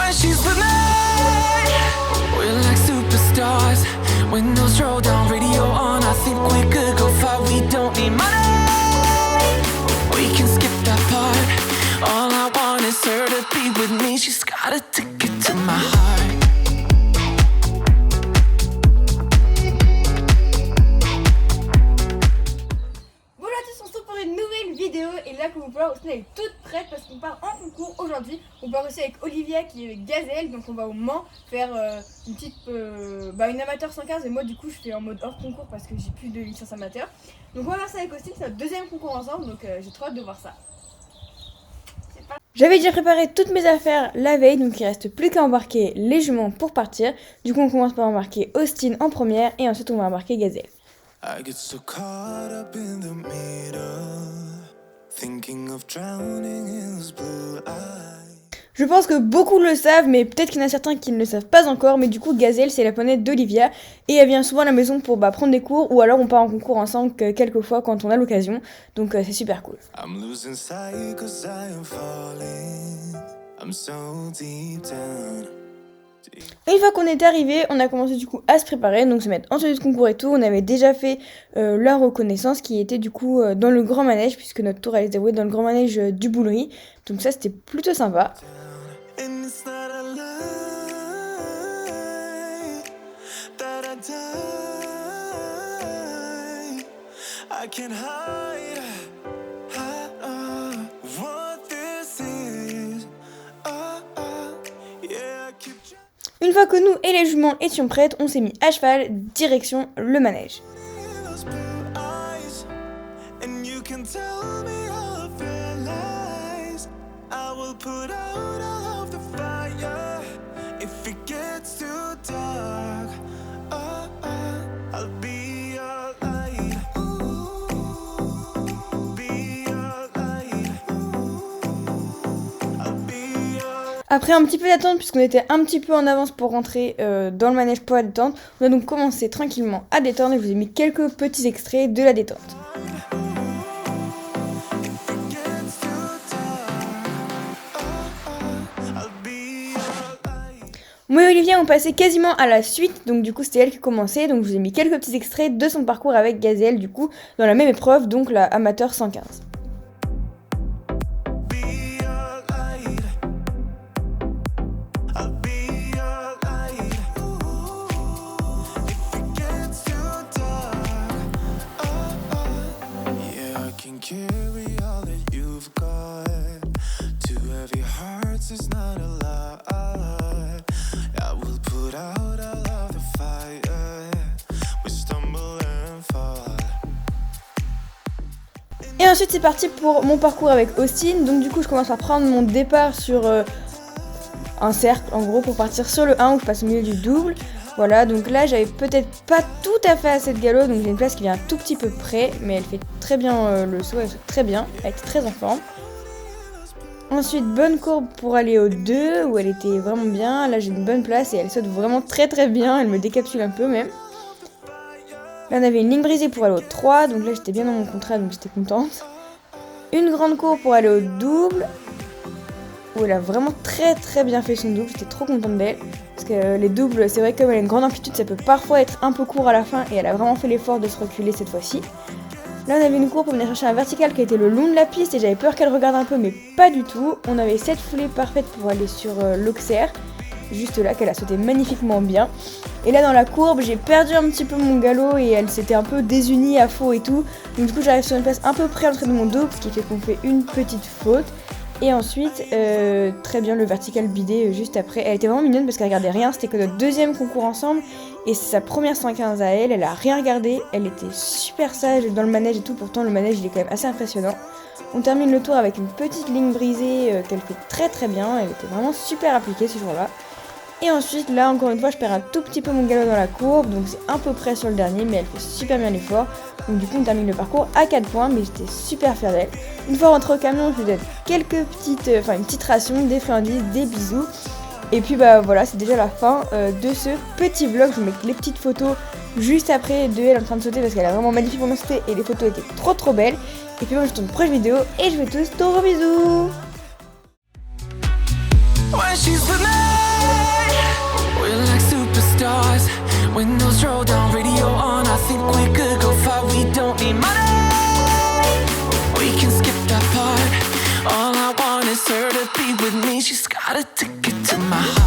when she's with me. We're like superstars. Windows roll down, radio on. I think we could go far. We don't need money. We can skip that part. All I want is her to be with me. She's got a ticket to my heart. Et là, comme vous pouvez voir, Austin elle est toute prête parce qu'on part en concours aujourd'hui. On part aussi avec Olivia qui est avec Gazelle, donc on va au Mans faire une amateur 115 et moi du coup je fais en mode hors concours parce que j'ai plus de licence amateur. Donc on va faire ça avec Austin, c'est notre deuxième concours ensemble, donc j'ai trop hâte de voir ça. J'avais déjà préparé toutes mes affaires la veille, donc il reste plus qu'à embarquer les juments pour partir. Du coup on commence par embarquer Austin en première et ensuite on va embarquer Gazelle. I get so caught up in the middle, thinking of drowning in those blue eyes. Je pense que beaucoup le savent, mais peut-être qu'il y en a certains qui ne le savent pas encore. Mais du coup, Gazelle, c'est la ponette d'Olivia. Et elle vient souvent à la maison pour prendre des cours. Ou alors on part en concours ensemble quelques fois quand on a l'occasion. Donc c'est super cool. I'm losing sight 'cause I am falling. I'm so deep down. Une fois qu'on est arrivé, on a commencé du coup à se préparer, donc se mettre en tenue de concours et tout. On avait déjà fait la reconnaissance qui était du coup dans le grand manège, puisque notre tour allait se dérouler dans le grand manège du Boulerie. Donc ça c'était plutôt sympa. Une fois que nous et les juments étions prêtes, on s'est mis à cheval, direction le manège. Après un petit peu d'attente, puisqu'on était un petit peu en avance pour rentrer dans le manège pour la détente, on a donc commencé tranquillement à détendre et je vous ai mis quelques petits extraits de la détente. Moi et Olivia ont passé quasiment à la suite, donc du coup c'était elle qui commençait, donc je vous ai mis quelques petits extraits de son parcours avec Gazelle, du coup dans la même épreuve, donc la amateur 115. Et ensuite c'est parti pour mon parcours avec Austin, donc du coup je commence par prendre mon départ sur un cercle en gros pour partir sur le 1 où je passe au milieu du double. Voilà, donc là j'avais peut-être pas tout à fait assez de galop, donc j'ai une place qui vient un tout petit peu près, mais elle fait très bien le saut, elle saute très bien, elle était très en forme. Ensuite bonne courbe pour aller au 2 où elle était vraiment bien, là j'ai une bonne place et elle saute vraiment très bien, elle me décapsule un peu même. Là on avait une ligne brisée pour aller au 3, donc là j'étais bien dans mon contrat donc j'étais contente. Une grande courbe pour aller au double, où elle a vraiment très bien fait son double, j'étais trop contente d'elle. Parce que les doubles, c'est vrai que comme elle a une grande amplitude, ça peut parfois être un peu court à la fin et elle a vraiment fait l'effort de se reculer cette fois-ci. Là on avait une courbe pour venir chercher un vertical qui était le long de la piste et j'avais peur qu'elle regarde un peu mais pas du tout. On avait cette foulée parfaite pour aller sur l'Auxerre, juste là qu'elle a sauté magnifiquement bien. Et là dans la courbe j'ai perdu un petit peu mon galop et elle s'était un peu désunie à faux et tout. Donc du coup j'arrive sur une place un peu près à l'entrée de mon double, ce qui fait qu'on fait une petite faute. Et ensuite, très bien le vertical bidé juste après. Elle était vraiment mignonne parce qu'elle regardait rien, c'était que notre deuxième concours ensemble. Et c'est sa première 115 à elle, elle a rien regardé. Elle était super sage dans le manège et tout, pourtant le manège il est quand même assez impressionnant. On termine le tour avec une petite ligne brisée qu'elle fait très bien, elle était vraiment super appliquée ce jour-là. Et ensuite, là, encore une fois, je perds un tout petit peu mon galop dans la courbe, donc c'est un peu près sur le dernier, mais elle fait super bien l'effort. Donc du coup, on termine le parcours à 4 points, mais j'étais super fière d'elle. Une fois rentrée au camion, je lui donne une petite ration, des friandises, des bisous. Et puis bah voilà, c'est déjà la fin de ce petit vlog. Je vous mets les petites photos juste après de elle en train de sauter parce qu'elle a vraiment magnifiquement sauté et les photos étaient trop belles. Et puis moi, je vous retrouve dans une prochaine vidéo et je vous fais tous de gros bisous. with me. She's got a ticket to my heart.